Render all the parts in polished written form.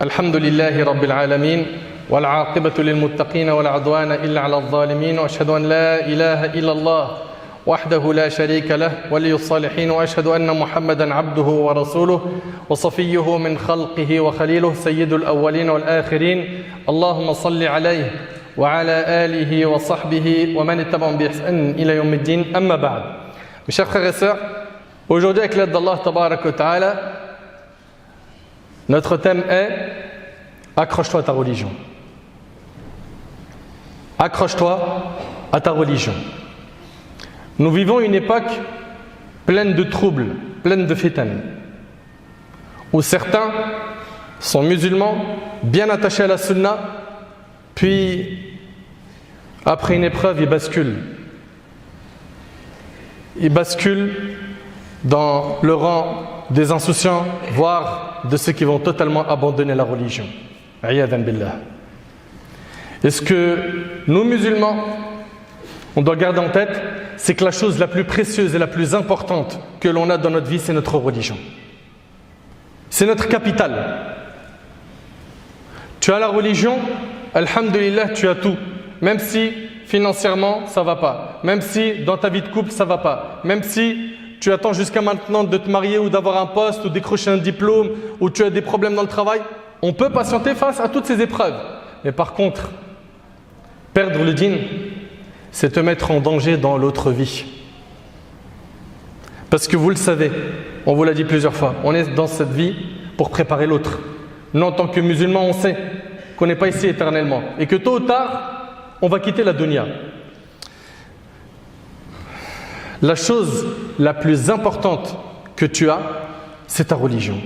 الحمد لله رب العالمين والعاقبة للمتقين ولا عدوان إلا على الظالمين وأشهد أن لا إله إلا الله وحده لا شريك له ولي الصالحين وأشهد أن محمدا عبده ورسوله وصفيه من خلقه وخليله سيد الأولين والآخرين اللهم صل عليه وعلى آله وصحبه ومن اتبعهم بإحسان إلى يوم الدين أما بعد. Mes chers frères et sœurs, aujourd'hui avec l'aide d'Allah Tabarak wa Ta'ala, notre thème est accroche-toi à ta religion. Accroche-toi à ta religion. Nous vivons une époque pleine de troubles, pleine de fitan, où certains sont musulmans, bien attachés à la sunna, puis après une épreuve, ils basculent. Ils basculent dans le rang des insouciants, voire de ceux qui vont totalement abandonner la religion. Ayyadhan billah. Et ce que nous musulmans, on doit garder en tête, c'est que la chose la plus précieuse et la plus importante que l'on a dans notre vie, c'est notre religion. C'est notre capital. Tu as la religion, alhamdulillah, tu as tout. Même si financièrement, ça ne va pas. Même si dans ta vie de couple, ça ne va pas. Même si tu attends jusqu'à maintenant de te marier ou d'avoir un poste ou décrocher un diplôme ou tu as des problèmes dans le travail, on peut patienter face à toutes ces épreuves. Mais par contre, perdre le dîn, c'est te mettre en danger dans l'autre vie. Parce que vous le savez, on vous l'a dit plusieurs fois, on est dans cette vie pour préparer l'autre. Nous, en tant que musulmans, on sait qu'on n'est pas ici éternellement et que tôt ou tard, on va quitter la dunya. La chose la plus importante que tu as, c'est ta religion.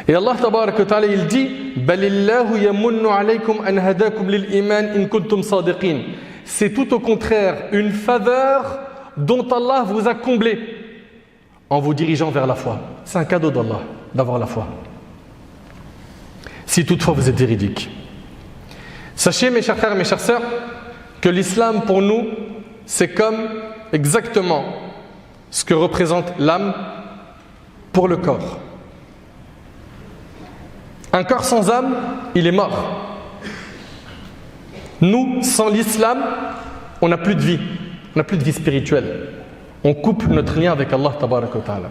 Et Allah Tabarak wa Ta'ala, il dit Balillahu yamunnu alaykum an hadakum lil iman in kuntum sadiqin. C'est tout au contraire une faveur dont Allah vous a comblé en vous dirigeant vers la foi. C'est un cadeau d'Allah d'avoir la foi. Si toutefois vous êtes véridique. Sachez, mes chers frères et mes chères sœurs, que l'islam pour nous, c'est comme exactement ce que représente l'âme pour le corps. Un corps sans âme, il est mort. Nous, sans l'islam, on n'a plus de vie. On n'a plus de vie spirituelle. On coupe notre lien avec Allah Tabarak wa Ta'ala.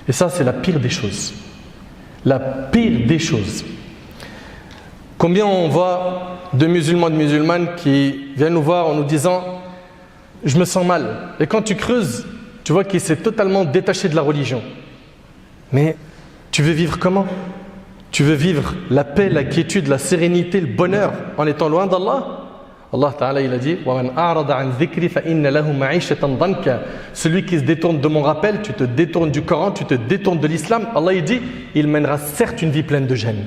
Et ça, c'est la pire des choses. La pire des choses. Combien on voit de musulmans, de musulmanes qui viennent nous voir en nous disant « Je me sens mal ». Et quand tu creuses, tu vois qu'il s'est totalement détaché de la religion. Mais tu veux vivre comment ? Tu veux vivre la paix, la quiétude, la sérénité, le bonheur en étant loin d'Allah ? Allah Ta'ala, il a dit وَمَنْ أَعْرَضَ عَنْ ذِكْرِ فَإِنَّ لَهُ مَعِيشَةً ضَنْكَ. Celui qui se détourne de mon rappel, tu te détournes du Coran, tu te détournes de l'islam, Allah il dit, il mènera certes une vie pleine de gêne.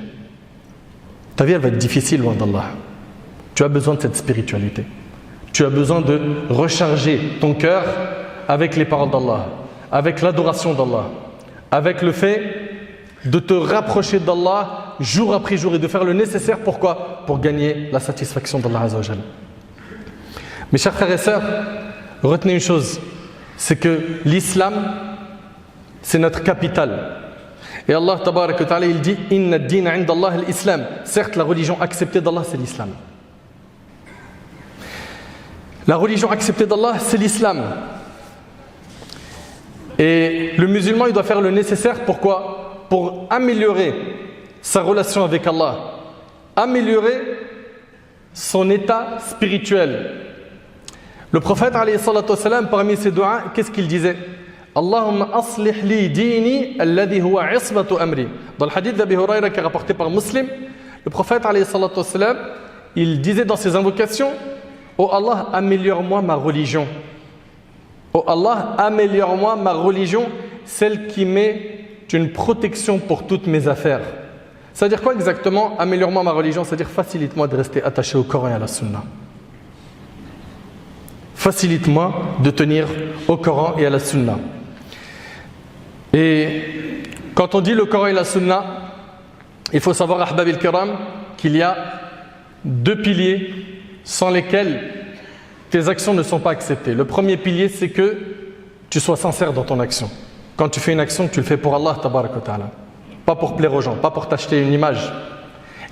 Ta vie elle va être difficile loin d'Allah. Tu as besoin de cette spiritualité. Tu as besoin de recharger ton cœur avec les paroles d'Allah, avec l'adoration d'Allah, avec le fait de te rapprocher d'Allah jour après jour et de faire le nécessaire. Pourquoi ? Pour gagner la satisfaction d'Allah Azza wa Jal. Mes chers frères et sœurs, retenez une chose, c'est que l'islam, c'est notre capital. Et Allah Tabarak wa Ta'ala, il dit Inna ad-dina 'inda Allah al-Islam. Certes, la religion acceptée d'Allah, c'est l'islam. La religion acceptée d'Allah, c'est l'islam. Et le musulman, il doit faire le nécessaire. Pourquoi ? Pour améliorer sa relation avec Allah, améliorer son état spirituel. Le prophète, alayhi salatu wassalam, parmi ses doigts, qu'est-ce qu'il disait ? Allahumma aslih li dini alladhi huwa ismatu amri. Dans le hadith d'Abi Huraira qui est rapporté par Muslim, le prophète, alayhi salatu wassalam, il disait dans ses invocations, oh Allah, améliore-moi ma religion. Oh Allah, améliore-moi ma religion, celle qui met une protection pour toutes mes affaires. C'est-à-dire quoi exactement ? Améliore-moi ma religion, c'est-à-dire facilite-moi de rester attaché au Coran et à la Sunna. Facilite-moi de tenir au Coran et à la Sunna. Et quand on dit le Coran et la Sunna, il faut savoir, Ahbab al-Kiram, qu'il y a deux piliers sans lesquels tes actions ne sont pas acceptées. Le premier pilier, c'est que tu sois sincère dans ton action. Quand tu fais une action, tu le fais pour Allah Tabarak wa Ta'ala. pas pour plaire aux gens, pas pour t'acheter une image.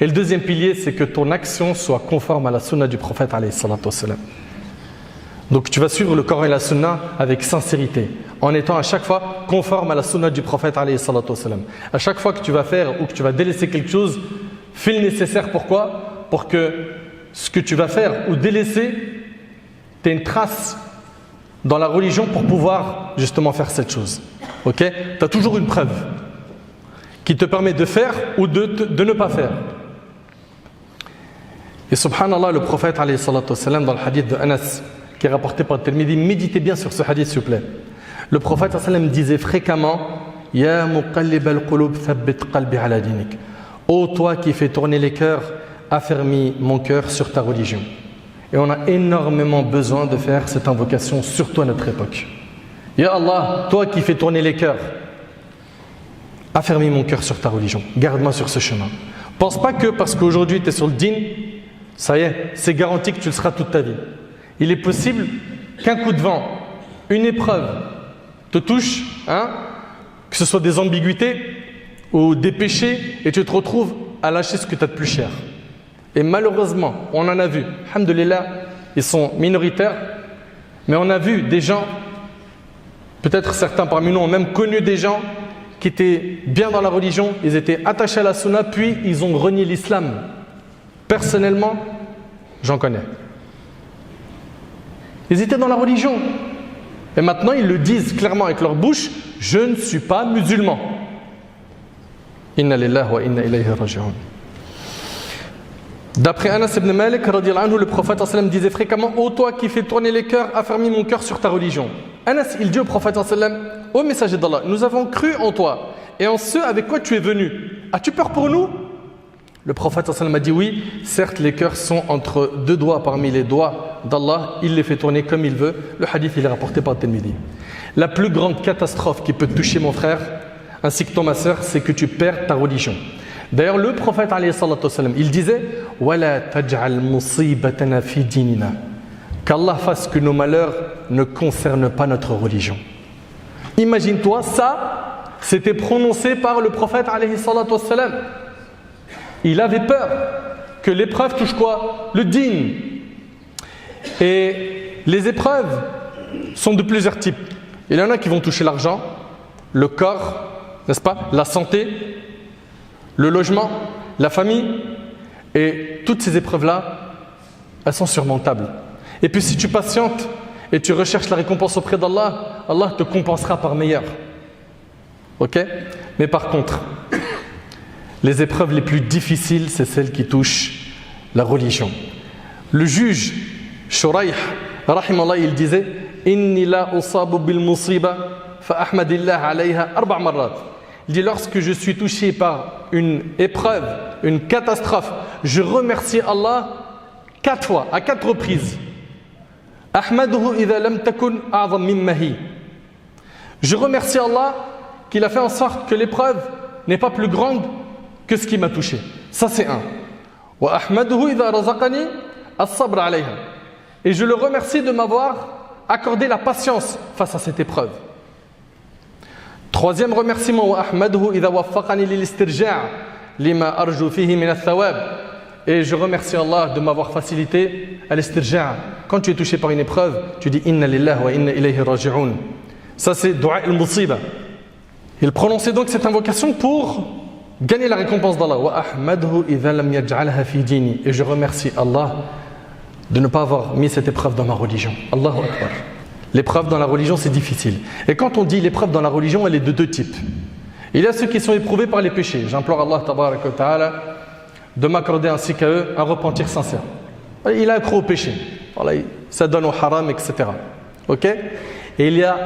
Et le deuxième pilier, c'est que ton action soit conforme à la sunna du prophète alayhi salatu wassalam. Donc tu vas suivre le Coran et la sunna avec sincérité, en étant à chaque fois conforme à la sunna du prophète alayhi salatu wassalam. À chaque fois que tu vas faire ou que tu vas délaisser quelque chose, fais le nécessaire. Pourquoi ? Pour que ce que tu vas faire ou délaisser, tu aies une trace dans la religion pour pouvoir justement faire cette chose. Ok ? Tu as toujours une preuve qui te permet de faire ou de ne pas faire. Et subhanallah, le prophète alayhi salatu wassalam, dans le hadith de Anas, qui est rapporté par Tirmidhi, méditez bien sur ce hadith s'il vous plaît. Le prophète sallallahu alayhi wa sallam disait fréquemment Ya muqallib al-qulub thabbit qalbi ala dinik. Ô toi qui fais tourner les cœurs, affermis mon cœur sur ta religion. Et on a énormément besoin de faire cette invocation, surtout à notre époque. Ya Allah, toi qui fais tourner les cœurs, affermis mon cœur sur ta religion, garde-moi sur ce chemin. Pense pas que parce qu'aujourd'hui tu es sur le din, ça y est, c'est garanti que tu le seras toute ta vie. Il est possible qu'un coup de vent, une épreuve te touche, que ce soit des ambiguïtés ou des péchés, et tu te retrouves à lâcher ce que tu as de plus cher. Et malheureusement, on en a vu, alhamdoulilah, ils sont minoritaires, mais on a vu des gens, peut-être certains parmi nous ont même connu des gens qui étaient bien dans la religion, ils étaient attachés à la sunna, puis ils ont renié l'islam. Personnellement, j'en connais. Ils étaient dans la religion. Et maintenant, ils le disent clairement avec leur bouche, je ne suis pas musulman. Inna lillahi wa inna ilayhi raji'un. D'après Anas ibn Malik, le prophète sallam disait fréquemment ô toi qui fais tourner les cœurs, affermis mon cœur sur ta religion. Anas, il dit au prophète sallam ô messager d'Allah, nous avons cru en toi et en ceux avec quoi tu es venu. As-tu peur pour nous? Le prophète sallam a dit oui, certes les cœurs sont entre deux doigts parmi les doigts d'Allah, il les fait tourner comme il veut. Le hadith il est rapporté par Tirmidhi. La plus grande catastrophe qui peut te toucher mon frère, ainsi que toi ma sœur, c'est que tu perds ta religion. D'ailleurs, le prophète il disait Wala taj'al musibatana fi dinina. Qu'Allah fasse que nos malheurs ne concernent pas notre religion. Imagine-toi, ça, c'était prononcé par le prophète Il avait peur que l'épreuve touche quoi? Le din. Et les épreuves sont de plusieurs types. Il y en a qui vont toucher l'argent, le corps, n'est-ce pas? La santé, le logement, la famille, et toutes ces épreuves-là, elles sont surmontables. Et puis si tu patientes et tu recherches la récompense auprès d'Allah, Allah te compensera par meilleur. Ok? Mais par contre, les épreuves les plus difficiles, c'est celles qui touchent la religion. Le juge Shuraih, rahimallah, il disait Inni la usabu bil musiba fa ahmadillah alayha arba' marrat. Il dit lorsque je suis touché par une épreuve, une catastrophe, je remercie Allah 4 fois, à 4 reprises. Ahmaduhu idha lam takun a'zam mimma hi. Je remercie Allah qu'il a fait en sorte que l'épreuve n'est pas plus grande que ce qui m'a touché. Ça c'est un. Wa ahmaduhu idha razaqani as-sabr alayha. Et je le remercie de m'avoir accordé la patience face à cette épreuve. Troisième remerciement, wa ahmaduhu idha waffaqani lil istirja' lima arju fihi min ath-thawab. Et je remercie Allah de m'avoir facilité à l'istirja'. Quand tu es touché par une épreuve, tu dis inna lillahi wa inna ilayhi raji'un. Ça c'est dua al-musiba. Il prononçait donc cette invocation pour gagner la récompense d'Allah. Wa ahmaduhu idha lam yaj'alha fi dini. Et je remercie Allah de ne pas avoir mis cette épreuve dans ma religion. Allahu Akbar. L'épreuve dans la religion, c'est difficile. Et quand on dit l'épreuve dans la religion, elle est de 2 types. Il y a ceux qui sont éprouvés par les péchés. J'implore Allah tabaraka wa ta'ala de m'accorder ainsi qu'à eux un repentir sincère. Il a accro au péché. Voilà, ça donne au haram, etc. Ok? Et il y a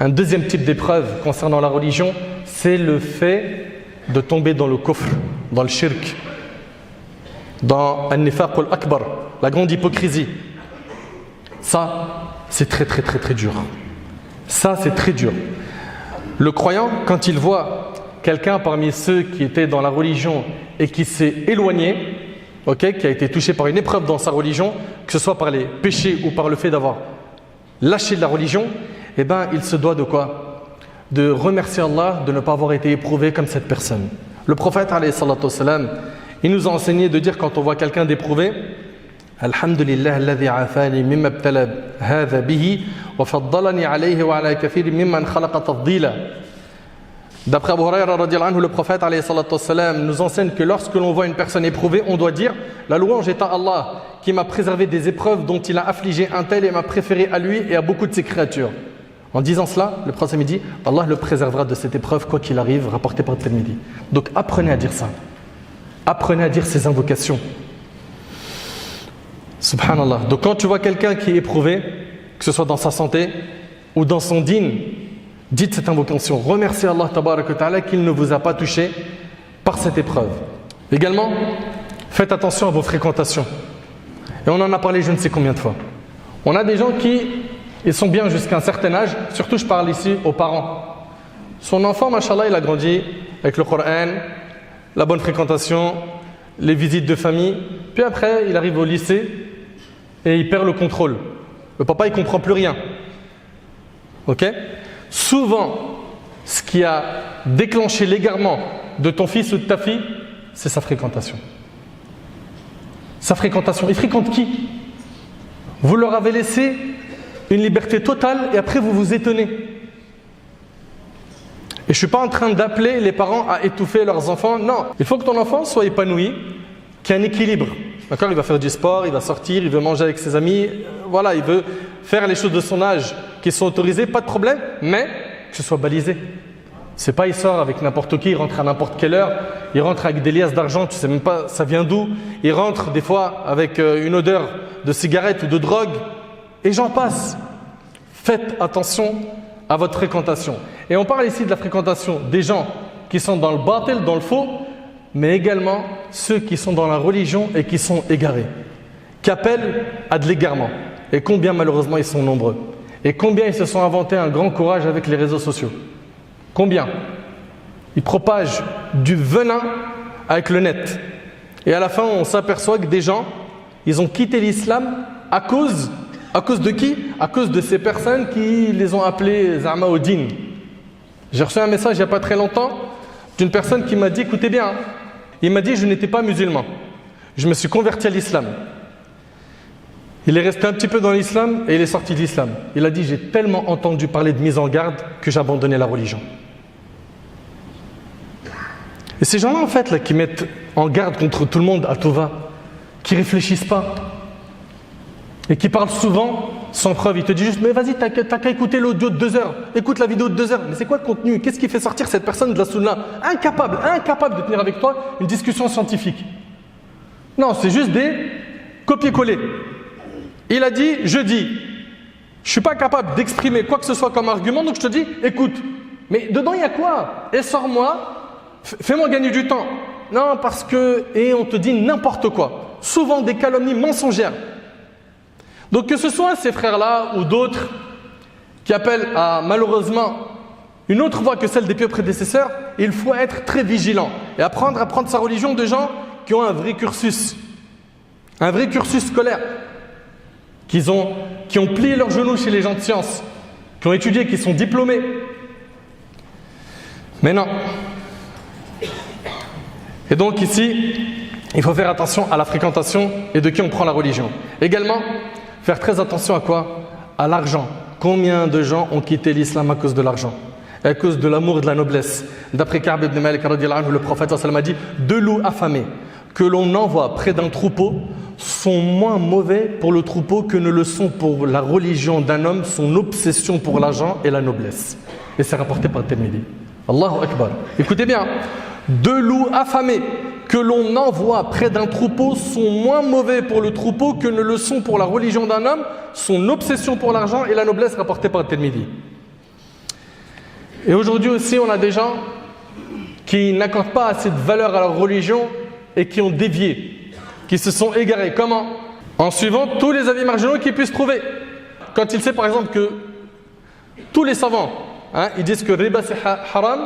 un deuxième type d'épreuve concernant la religion, c'est le fait de tomber dans le kufr, dans le shirk, dans al-nifaq al-akbar, la grande hypocrisie. Ça, c'est très très très très dur. Ça, c'est très dur. Le croyant, quand il voit quelqu'un parmi ceux qui étaient dans la religion et qui s'est éloigné, okay, qui a été touché par une épreuve dans sa religion, que ce soit par les péchés ou par le fait d'avoir lâché de la religion, eh ben, il se doit de quoi? de remercier Allah de ne pas avoir été éprouvé comme cette personne. Le prophète, alayhi salatu wassalam, il nous a enseigné de dire quand on voit quelqu'un d'éprouvé, Alhamdulillah alladhi afani mimma ibtala hadha bihi wa faddalani alayhi wa ala kathirin mimman khalaqa tafdila. D'après Abu Hurayra radiyallahu anhu, le prophète alayhi salatu wassalam nous enseigne que lorsque l'on voit une personne éprouvée, on doit dire la louange est à Allah qui m'a préservé des épreuves dont il a affligé un tel et m'a préféré à lui et à beaucoup de ses créatures. En disant cela, le prophète dit Allah le préservera de cette épreuve quoi qu'il arrive, rapporté par Tirmidhi. Donc apprenez à dire ça. Apprenez à dire ces invocations. Subhanallah. Donc quand tu vois quelqu'un qui est éprouvé, que ce soit dans sa santé ou dans son dîn, dites cette invocation. Remerciez Allah tabarak wa ta'ala qu'il ne vous a pas touché par cette épreuve. Également, faites attention à vos fréquentations. Et on en a parlé je ne sais combien de fois. On a des gens qui ils sont bien jusqu'à un certain âge, surtout je parle ici aux parents. Son enfant, machallah, il a grandi avec le Coran, la bonne fréquentation, les visites de famille. Puis après, il arrive au lycée et il perd le contrôle. Le papa, il ne comprend plus rien. Ok ? Souvent, ce qui a déclenché l'égarement de ton fils ou de ta fille, c'est sa fréquentation. Sa fréquentation. Il fréquente qui ? Vous leur avez laissé une liberté totale et après vous vous étonnez. Et je ne suis pas en train d'appeler les parents à étouffer leurs enfants. Non, il faut que ton enfant soit épanoui, qu'il y ait un équilibre. D'accord ? Il va faire du sport, il va sortir, il veut manger avec ses amis. Voilà, il veut faire les choses de son âge qui sont autorisées, pas de problème, mais que ce soit balisé. C'est pas il sort avec n'importe qui, il rentre à n'importe quelle heure, il rentre avec des liasses d'argent, tu sais même pas ça vient d'où. Il rentre des fois avec une odeur de cigarette ou de drogue. Et j'en passe. Faites attention à votre fréquentation. Et on parle ici de la fréquentation des gens qui sont dans le batil, dans le faux, mais également ceux qui sont dans la religion et qui sont égarés, qui appellent à de l'égarement. Et combien malheureusement ils sont nombreux. Et combien ils se sont inventés un grand courage avec les réseaux sociaux. Combien ? Ils propagent du venin avec le net. Et à la fin, on s'aperçoit que des gens, ils ont quitté l'islam à cause de qui ? À cause de ces personnes qui les ont appelés Zama au din. J'ai reçu un message il n'y a pas très longtemps d'une personne qui m'a dit, écoutez bien, il m'a dit je n'étais pas musulman. Je me suis converti à l'islam. Il est resté un petit peu dans l'islam et il est sorti de l'islam. Il a dit j'ai tellement entendu parler de mise en garde que j'ai abandonné la religion. Et ces gens-là en fait là, qui mettent en garde contre tout le monde à tout va, qui réfléchissent pas, et qui parle souvent sans preuve. Il te dit juste, mais vas-y, t'as qu'à écouter l'audio de 2 heures. Écoute la vidéo de 2 heures. Mais c'est quoi le contenu ? Qu'est-ce qui fait sortir cette personne de la sunna ? Incapable de tenir avec toi une discussion scientifique. Non, c'est juste des copier-coller. Il a dit, je dis. Je ne suis pas capable d'exprimer quoi que ce soit comme argument, donc je te dis, écoute. Mais dedans, il y a quoi ? Et sors-moi, fais-moi gagner du temps. Non, parce que... Et on te dit n'importe quoi. Souvent des calomnies mensongères. Donc que ce soit ces frères-là ou d'autres qui appellent à malheureusement une autre voie que celle des pieux prédécesseurs, il faut être très vigilant et apprendre à prendre sa religion de gens qui ont un vrai cursus scolaire, qui ont plié leurs genoux chez les gens de science, qui ont étudié, qui sont diplômés. Mais non. Et donc ici, il faut faire attention à la fréquentation et de qui on prend la religion. Également, faire très attention à quoi ? À l'argent. Combien de gens ont quitté l'islam à cause de l'argent ? À cause de l'amour et de la noblesse. D'après Ka'b ibn Malik, le prophète a dit « Deux loups affamés que l'on envoie près d'un troupeau sont moins mauvais pour le troupeau que ne le sont pour la religion d'un homme, son obsession pour l'argent et la noblesse. » Et c'est rapporté par Tirmidhi. Allahu Akbar. Écoutez bien. 2 loups affamés que l'on envoie près d'un troupeau sont moins mauvais pour le troupeau que ne le sont pour la religion d'un homme, son obsession pour l'argent et la noblesse rapportée par Tirmidhi. Et aujourd'hui aussi, on a des gens qui n'accordent pas assez de valeur à leur religion et qui ont dévié, qui se sont égarés. Comment ? En suivant tous les avis marginaux qu'ils puissent trouver. Quand il sait par exemple que tous les savants, ils disent que riba c'est haram,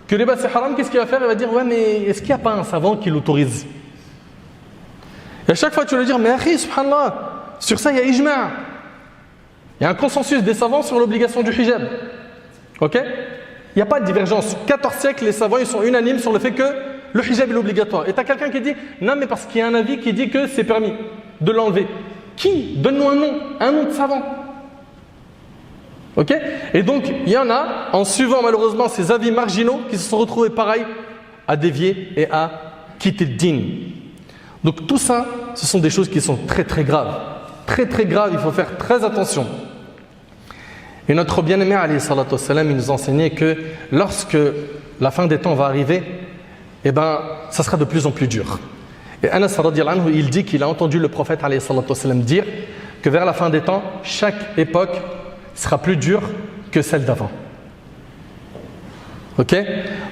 qu'est-ce qu'il va faire ? Il va dire, ouais, mais est-ce qu'il n'y a pas un savant qui l'autorise ? Et à chaque fois, tu vas lui dire, mais akhi, subhanallah, sur ça, il y a ijma'. Il y a un consensus des savants sur l'obligation du hijab. Ok? Il n'y a pas de divergence. 14 siècles, les savants ils sont unanimes sur le fait que le hijab est obligatoire. Et tu as quelqu'un qui dit non, mais parce qu'il y a un avis qui dit que c'est permis de l'enlever. Qui? Donne-nous un nom de savant. Ok? Et donc, il y en a, en suivant malheureusement ces avis marginaux, qui se sont retrouvés pareil à dévier et à quitter le din. Donc tout ça, ce sont des choses qui sont très très graves. Très très graves, il faut faire très attention. Et notre bien-aimé, alayhi salatu wassalam, il nous enseignait que lorsque la fin des temps va arriver, eh ben, ça sera de plus en plus dur. Et Anas radiyallahu anhu, il dit qu'il a entendu le prophète alayhi salatu wassalam dire que vers la fin des temps, chaque époque sera plus dure que celle d'avant. Ok?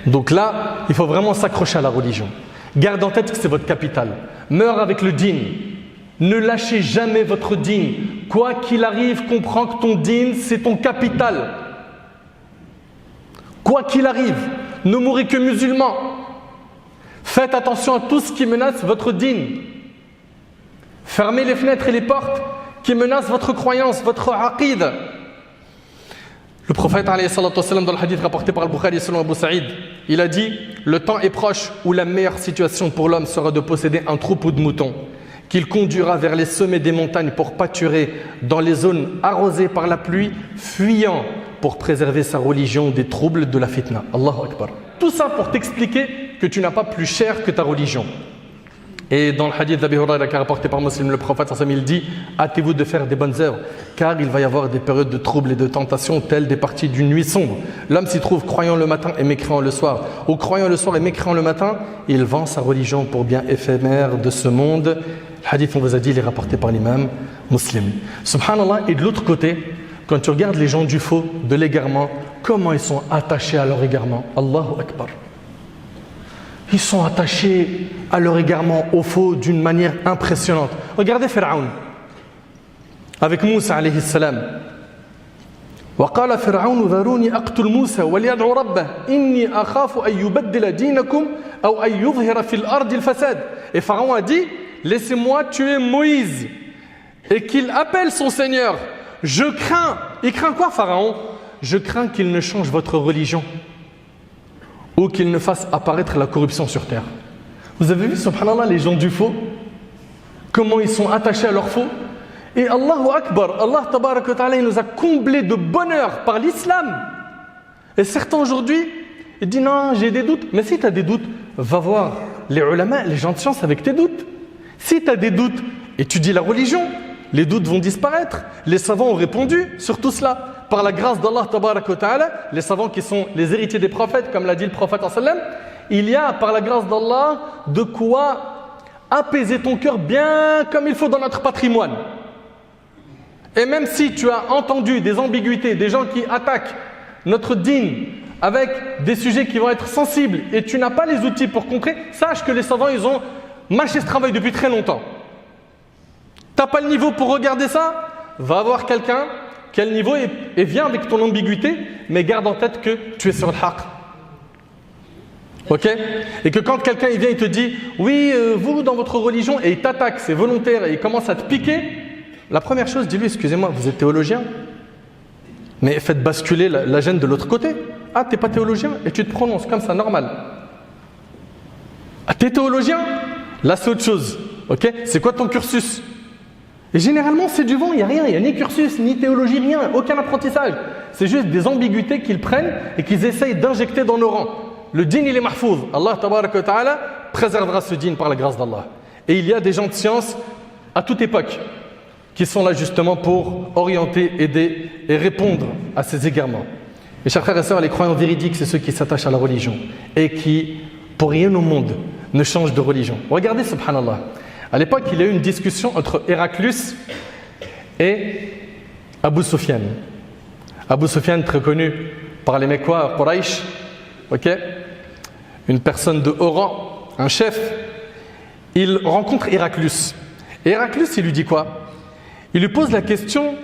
Donc là, il faut vraiment s'accrocher à la religion. Garde en tête que c'est votre capital. Meurs avec le din. Ne lâchez jamais votre din. Quoi qu'il arrive, comprends que ton din, c'est ton capital. Quoi qu'il arrive, ne mourrez que musulman. Faites attention à tout ce qui menace votre din. Fermez les fenêtres et les portes qui menacent votre croyance, votre aqid. Le prophète alayhi salatu wassalam, dans le hadith rapporté par Al-Bukhari selon Abu Saïd, il a dit « Le temps est proche où la meilleure situation pour l'homme sera de posséder un troupeau de moutons qu'il conduira vers les sommets des montagnes pour pâturer dans les zones arrosées par la pluie, fuyant pour préserver sa religion des troubles de la fitna. » Allahu Akbar. Tout ça pour t'expliquer que tu n'as pas plus cher que ta religion. Et dans le hadith d'Abi Huraira qui est rapporté par Muslim, le prophète il dit « Hâtez-vous de faire des bonnes œuvres, car il va y avoir des périodes de troubles et de tentation telles des parties d'une nuit sombre. L'homme s'y trouve croyant le matin et mécréant le soir. Ou croyant le soir et mécréant le matin, il vend sa religion pour bien éphémère de ce monde. » Le hadith, on vous a dit, il est rapporté par l'imam Muslim. Subhanallah, et de l'autre côté, quand tu regardes les gens du faux, de l'égarement, comment ils sont attachés à leur égarement. Allahu Akbar. Ils sont attachés à leur égarement au faux d'une manière impressionnante. Regardez Pharaon avec Moussa alayhi salam. وقال فرعون ذروني أقتل موسى وليدعو ربه إني أخاف أن يبدل دينكم أو أن يظهر في الأرض الفساد. Et Pharaon a dit laissez-moi tuer Moïse et qu'il appelle son Seigneur. Je crains. Il craint quoi Pharaon? Je crains qu'il ne change votre religion ou qu'il ne fasse apparaître la corruption sur terre. Vous avez vu, subhanallah, les gens du faux, comment ils sont attachés à leur faux. Et Allahu Akbar, Allah tabaraka wa ta'ala, il nous a comblés de bonheur par l'islam. Et certains aujourd'hui, ils disent non, j'ai des doutes. Mais si tu as des doutes, va voir les ulama, les gens de science avec tes doutes. Si tu as des doutes, étudie la religion, les doutes vont disparaître. Les savants ont répondu sur tout cela. Par la grâce d'Allah tabaraka wa ta'ala, les savants qui sont les héritiers des prophètes, comme l'a dit le prophète sallam, il y a par la grâce d'Allah de quoi apaiser ton cœur bien comme il faut dans notre patrimoine. Et même si tu as entendu des ambiguïtés, des gens qui attaquent notre dîn avec des sujets qui vont être sensibles et tu n'as pas les outils pour contrer, sache que les savants ils ont mâché ce travail depuis très longtemps. Tu n'as pas le niveau pour regarder ça, va voir quelqu'un qui a le niveau et viens avec ton ambiguïté, mais garde en tête que tu es sur le haqq. Ok? Et que quand quelqu'un il vient, il te dit oui, vous dans votre religion, et il t'attaque, c'est volontaire, et il commence à te piquer, la première chose, dis-lui excusez-moi, vous êtes théologien, mais faites basculer la gêne de l'autre côté. Ah, t'es pas théologien, et tu te prononces comme ça, normal. Ah, t'es théologien? Là, c'est autre chose. Ok? C'est quoi ton cursus? Et généralement, c'est du vent, il n'y a rien, il n'y a ni cursus, ni théologie, rien, aucun apprentissage. C'est juste des ambiguïtés qu'ils prennent et qu'ils essayent d'injecter dans nos rangs. Le dîn, il est mahfouz. Allah tabaraka wa ta'ala préservera ce dîn par la grâce d'Allah. Et il y a des gens de science à toute époque qui sont là justement pour orienter, aider et répondre à ces égarements. Mes chers frères et sœurs, les croyants véridiques, c'est ceux qui s'attachent à la religion et qui, pour rien au monde, ne changent de religion. Regardez, subhanallah. À l'époque, il y a eu une discussion entre Héraclus et Abu Sufyan. Abu Sufyan, très connu par les Mecquois, Quraysh, okay? Une personne de haut rang, un chef. Il rencontre Héraclus. Et Héraclus, il lui dit quoi? Il lui pose la question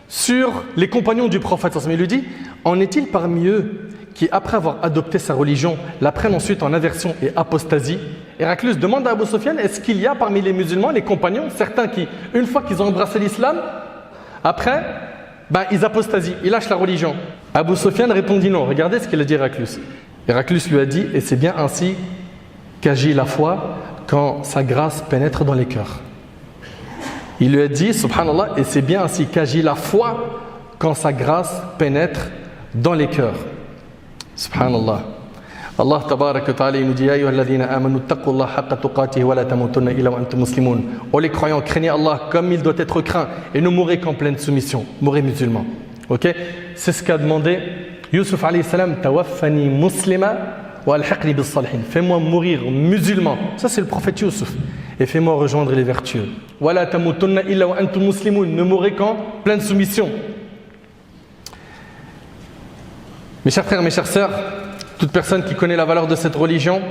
sur les compagnons du prophète. Il lui dit, en est-il parmi eux qui, après avoir adopté sa religion, la prennent ensuite en aversion et apostasie? Héraclus demande à Abu Sufyan, est-ce qu'il y a parmi les musulmans, les compagnons, certains qui, une fois qu'ils ont embrassé l'islam, après, ils apostasient, ils lâchent la religion. Abu Sufyan répondit non. Regardez ce qu'il a dit Héraclius. Héraclius lui a dit, et c'est bien ainsi qu'agit la foi quand sa grâce pénètre dans les cœurs. Il lui a dit, subhanallah, et c'est bien ainsi qu'agit la foi quand sa grâce pénètre dans les cœurs. Subhanallah. Allah tabaraka wa ta'ala nous dit Ya ayyuhalladhina amanu taqullaha haqqa tuqatihi wa la tamutunna illa wa antum muslimun. Oh les croyants, craignez Allah comme il doit être craint et ne mourrez qu'en pleine soumission. Mourrez musulmans. OK? C'est ce qu'a demandé Yusuf alayhi salam, tawaffani muslima wa alhiqni bis salihin. Fais-moi mourir musulman. Ça c'est le prophète Yusuf. Et fais-moi rejoindre les vertueux. Wa la tamutunna illa wa antum muslimun. Ne mourrez qu'en pleine soumission. Mes chers frères, mes chères sœurs, toute personne qui connaît la valeur de cette religion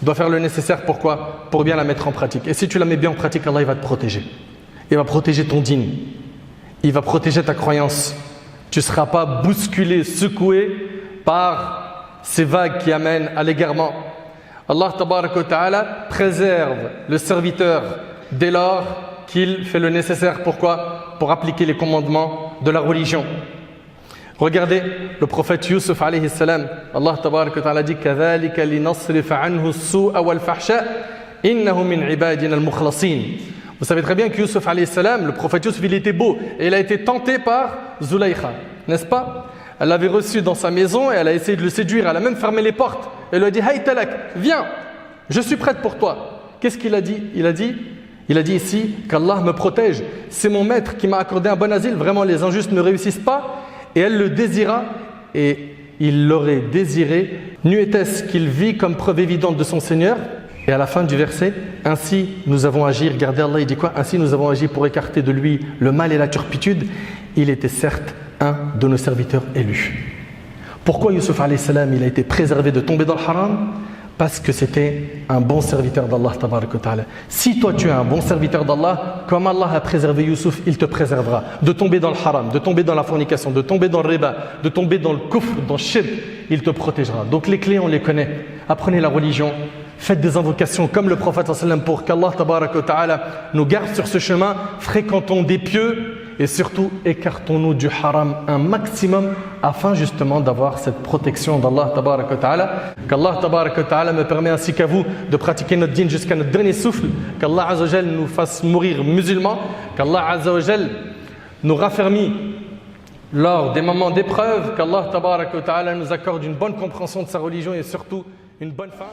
doit faire le nécessaire. Pourquoi? Pour bien la mettre en pratique. Et si tu la mets bien en pratique, Allah il va te protéger. Il va protéger ton dîn. Il va protéger ta croyance. Tu ne seras pas bousculé, secoué par ces vagues qui amènent à l'égarement. Allah tabaraka wa ta'ala préserve le serviteur dès lors qu'il fait le nécessaire. Pourquoi? Pour appliquer les commandements de la religion. Regardez le prophète Yusuf alayhi salam. Allah tabaraka wa ta'ala dit Kadhalika linasrifa anhu as-su'a wal fahsha innahu min ibadina al-mukhlasin. Vous savez très bien que Yusuf alayhi salam, le prophète Yusuf, il était beau et il a été tenté par Zulaykha, n'est-ce pas? Elle l'avait reçu dans sa maison et elle a essayé de le séduire, elle a même fermé les portes. Elle lui a dit Haytalak, viens, je suis prête pour toi. Qu'est-ce qu'il a dit? Il a dit ici qu'Allah me protège. C'est mon maître qui m'a accordé un bon asile. Vraiment, les injustes ne réussissent pas. Et elle le désira et il l'aurait désiré. N'eût était-ce qu'il vit comme preuve évidente de son Seigneur. Et à la fin du verset, ainsi nous avons agi. Regardez Allah, il dit quoi? Ainsi nous avons agi pour écarter de lui le mal et la turpitude. Il était certes un de nos serviteurs élus. Pourquoi Yusuf alayhi salam, il a été préservé de tomber dans le haram? Parce que c'était un bon serviteur d'Allah tabaraka wa ta'ala. Si toi tu es un bon serviteur d'Allah, comme Allah a préservé Yusuf, il te préservera de tomber dans le haram, de tomber dans la fornication, de tomber dans le riba, de tomber dans le kufr, dans le shirk, il te protégera. Donc les clés on les connaît. Apprenez la religion, faites des invocations comme le prophète sallam pour qu'Allah tabaraka wa ta'ala nous garde sur ce chemin, fréquentons des pieux et surtout écartons-nous du haram un maximum afin justement d'avoir cette protection d'Allah tabaraka wa ta'ala. Qu'Allah tabaraka wa ta'ala me permet ainsi qu'à vous de pratiquer notre dîn jusqu'à notre dernier souffle. Qu'Allah azza wa jal nous fasse mourir musulmans. Qu'Allah azza wa jal nous raffermit lors des moments d'épreuve. Qu'Allah tabaraka wa ta'ala nous accorde une bonne compréhension de sa religion et surtout une bonne fin.